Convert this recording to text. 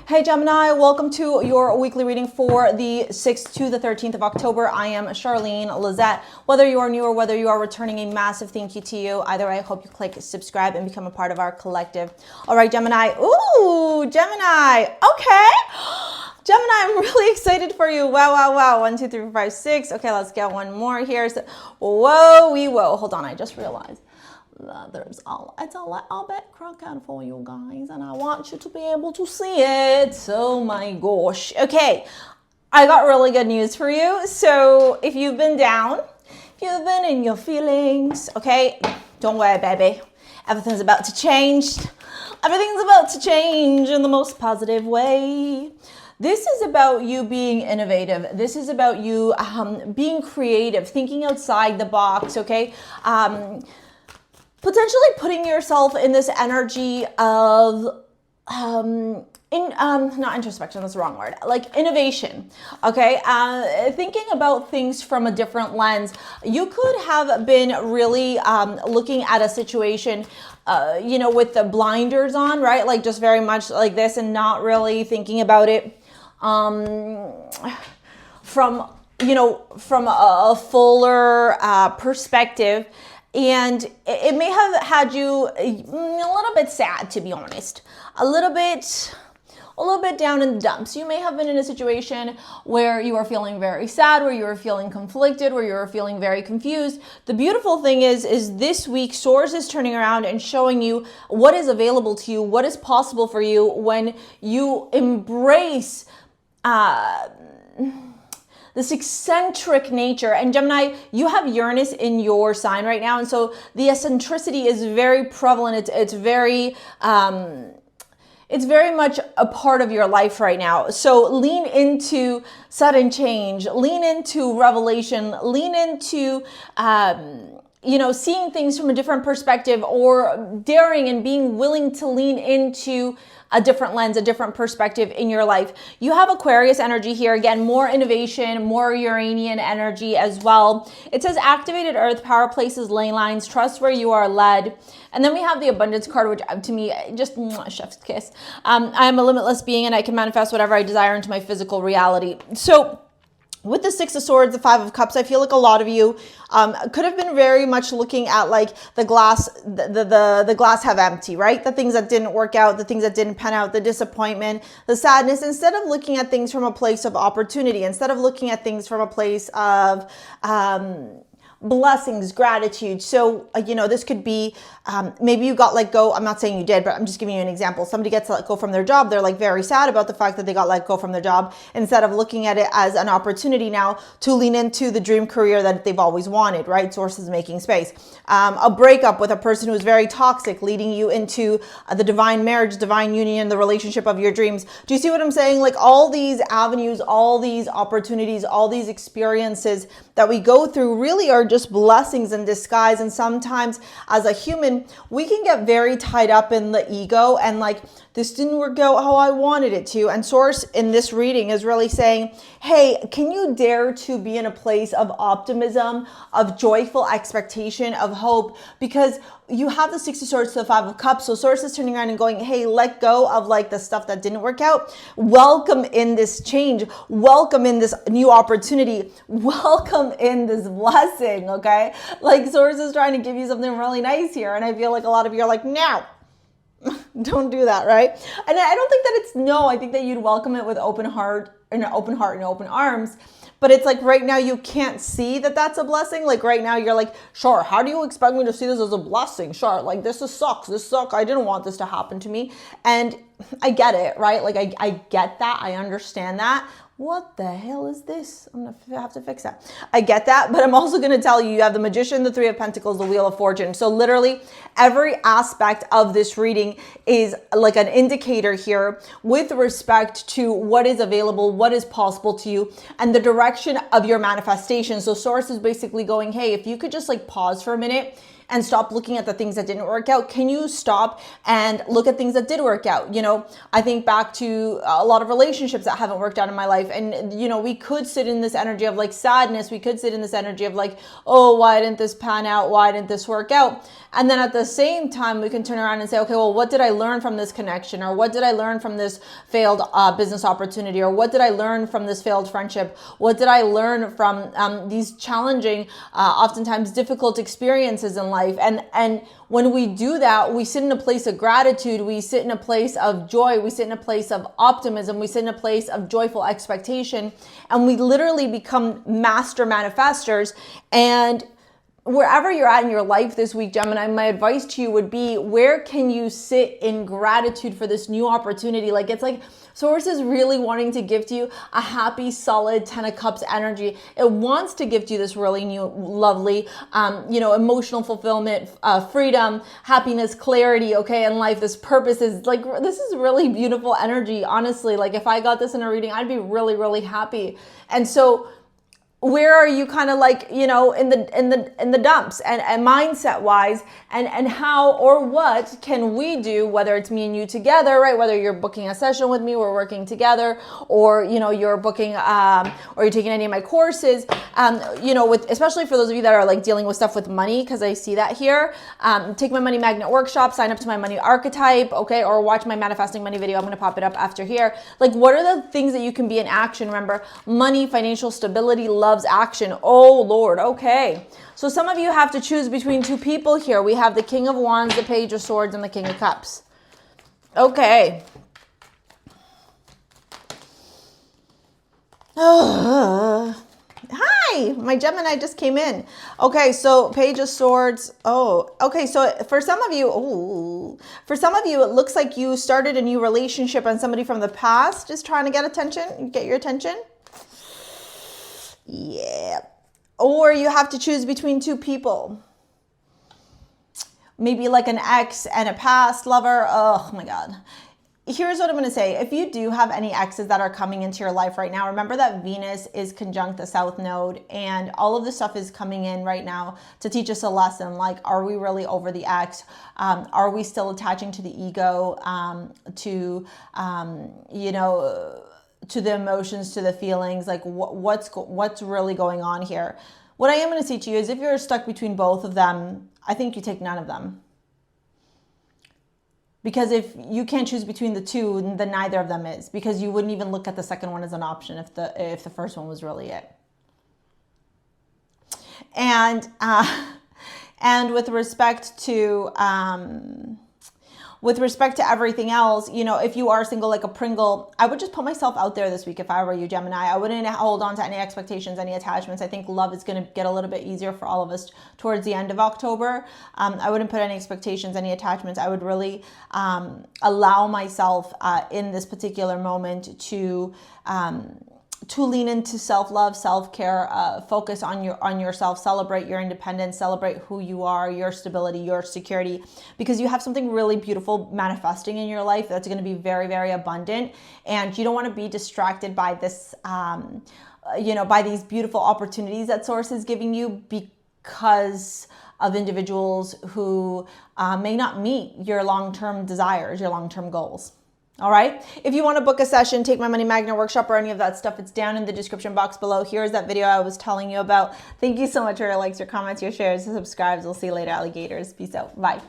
Hey Gemini, welcome to your weekly reading for the 6th to the 13th of October. I am Charlene Lizette. Whether you are new or whether you are returning, a massive thank you to you. Either way, I hope you click subscribe and become a part of our collective. All right, Gemini. Ooh, Gemini. Okay. Gemini, I'm really excited for you. Wow, wow, wow. 1, 2, 3, 4, 5, 6. Okay, let's get one more here. So, whoa. Hold on, I just realized. It's a little bit crooked for you guys, and I want you to be able to see it. Oh my gosh. Okay, I got really good news for you. So if you've been down, if you've been in your feelings, okay, don't worry, baby. Everything's about to change. Everything's about to change in the most positive way. This is about you being innovative. This is about you being creative, thinking outside the box, okay? Potentially putting yourself in this energy of, not introspection, that's the wrong word, like innovation, okay? Thinking about things from a different lens. You could have been really looking at a situation, with the blinders on, right? Like just very much like this and not really thinking about it from a fuller perspective. And it may have had you a little bit sad, to be honest, a little bit down in the dumps. You may have been in a situation where you are feeling very sad, where you are feeling conflicted, where you are feeling very confused. The beautiful thing is this week, Source is turning around and showing you what is available to you, what is possible for you when you embrace this eccentric nature. And Gemini, you have Uranus in your sign right now. And so the eccentricity is very prevalent. It's very much a part of your life right now. So lean into sudden change, lean into revelation, lean into, seeing things from a different perspective, or daring and being willing to lean into a different lens, a different perspective in your life. You have Aquarius energy here. Again, more innovation, more Uranian energy as well. It says activated earth, power places, ley lines, trust where you are led. And then we have the abundance card, which to me, just chef's kiss. I am a limitless being and I can manifest whatever I desire into my physical reality. So with the 6 of Swords, the 5 of Cups, I feel like a lot of you could have been very much looking at like the glass, the glass half empty, right? The things that didn't work out, the things that didn't pan out, the disappointment, the sadness, instead of looking at things from a place of opportunity, instead of looking at things from a place of blessings, gratitude. So, this could be, maybe you got let go. I'm not saying you did, but I'm just giving you an example. Somebody gets let go from their job. They're like very sad about the fact that they got let go from their job, instead of looking at it as an opportunity now to lean into the dream career that they've always wanted, right? Source is making space. A breakup with a person who's very toxic, leading you into the divine marriage, divine union, the relationship of your dreams. Do you see what I'm saying? Like all these avenues, all these opportunities, all these experiences that we go through really are just blessings in disguise. And sometimes as a human, we can get very tied up in the ego and like, this didn't work out how I wanted it to. And Source in this reading is really saying, hey, can you dare to be in a place of optimism, of joyful expectation, of hope? Because you have the 6 of Swords to the 5 of Cups. So Source is turning around and going, hey, let go of like the stuff that didn't work out. Welcome in this change. Welcome in this new opportunity. Welcome in this blessing, okay? Like Source is trying to give you something really nice here. And I feel like a lot of you are like, no. Don't do that, right? And I don't think that it's no. I think that you'd welcome it with open heart and open arms. But it's like right now you can't see that that's a blessing. Like right now you're like, sure, how do you expect me to see this as a blessing? Sure, like this sucks. I didn't want this to happen to me. And I get it, right? Like I get that. I understand that. What the hell is this? I'm gonna have to fix that. I get that, but I'm also gonna tell you, you have the Magician, the 3 of Pentacles, the Wheel of Fortune. So literally every aspect of this reading is like an indicator here with respect to what is available, what is possible to you, and the direction of your manifestation. So Source is basically going, hey, if you could just like pause for a minute and stop looking at the things that didn't work out? Can you stop and look at things that did work out? You know, I think back to a lot of relationships that haven't worked out in my life. And, you know, we could sit in this energy of like sadness. We could sit in this energy of like, oh, why didn't this pan out? Why didn't this work out? And then at the same time, we can turn around and say, okay, well, what did I learn from this connection? Or what did I learn from this failed business opportunity? Or what did I learn from this failed friendship? What did I learn from these challenging, oftentimes difficult experiences in life? And when we do that, we sit in a place of gratitude. We sit in a place of joy. We sit in a place of optimism. We sit in a place of joyful expectation. And we literally become master manifestors. And wherever you're at in your life this week, Gemini, my advice to you would be, where can you sit in gratitude for this new opportunity? Like, it's like Source is really wanting to gift you a happy, solid 10 of Cups energy. It wants to gift you this really new, lovely, emotional fulfillment, freedom, happiness, clarity, okay, in life. This purpose is like, this is really beautiful energy. Honestly, like if I got this in a reading, I'd be really, really happy. And so where are you kind of like, in the dumps and mindset wise, and how or what can we do, whether it's me and you together, right? Whether you're booking a session with me, we're working together, or, you're booking, or you're taking any of my courses, especially for those of you that are like dealing with stuff with money, because I see that here, take my money magnet workshop, sign up to my money archetype, okay? Or watch my manifesting money video. I'm going to pop it up after here. Like, what are the things that you can be in action? Remember, money, financial stability, loves action. Oh Lord. Okay. So some of you have to choose between two people here. We have the King of Wands, the Page of Swords, and the King of Cups. Okay. Hi, my Gemini just came in. Okay, so Page of Swords. Oh, okay. So for some of you, it looks like you started a new relationship and somebody from the past is trying to get your attention. Yeah. Or you have to choose between two people. Maybe like an ex and a past lover. Oh my God. Here's what I'm going to say. If you do have any exes that are coming into your life right now, remember that Venus is conjunct the South Node, and all of this stuff is coming in right now to teach us a lesson. Like, are we really over the ex? Are we still attaching to the ego, to the emotions, to the feelings? Like, what's really going on here? What I am going to say to you is, if you're stuck between both of them, I think you take none of them. Because if you can't choose between the two, then neither of them is. Because you wouldn't even look at the second one as an option if the first one was really it. And with respect to everything else, if you are single like a Pringle, I would just put myself out there this week if I were you, Gemini. I wouldn't hold on to any expectations, any attachments. I think love is going to get a little bit easier for all of us towards the end of October. I wouldn't put any expectations, any attachments. I would really allow myself in this particular moment to lean into self-love, self-care, focus on yourself, celebrate your independence, celebrate who you are, your stability, your security, because you have something really beautiful manifesting in your life that's going to be very, very abundant. And you don't want to be distracted by this, by these beautiful opportunities that Source is giving you because of individuals who may not meet your long-term desires, your long-term goals. All right. If you want to book a session, take my money magnet workshop, or any of that stuff, it's down in the description box below. Here's that video I was telling you about. Thank you so much for your likes, your comments, your shares, your subscribes. We'll see you later, alligators. Peace out. Bye.